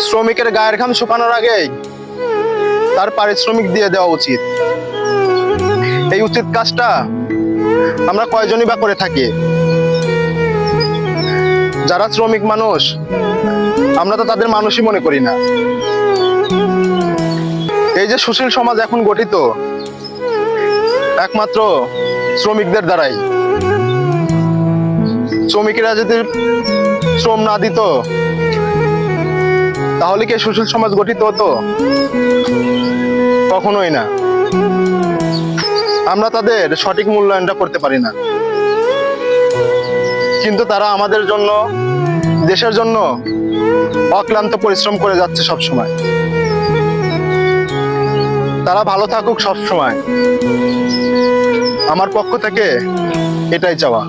শ্রমিকের গায়ের ঘাম শুকানোর আগেই তার পারিশ্রমিক দিয়ে দেওয়া উচিত। এই উচিত কাজটা আমরা কয়জনই বা করে থাকি? যারা শ্রমিক মানুষ, আমরা তো তাদের মানুষই মনে করি না। এই যে সুশীল সমাজ এখন গঠিত, একমাত্র শ্রমিকদের দ্বারাই। শ্রমিকেরা যদি শ্রম না দিত, তাহলে কি সুশীল সমাজ গঠিত হতো? কখনোই না। আমরা তাদের সঠিক মূল্যায়নটা করতে পারি না, কিন্তু তারা আমাদের জন্য, দেশের জন্য অক্লান্ত পরিশ্রম করে যাচ্ছে সব সময়। তারা ভালো থাকুক সব সময়, আমার পক্ষ থেকে এটাই চাওয়া।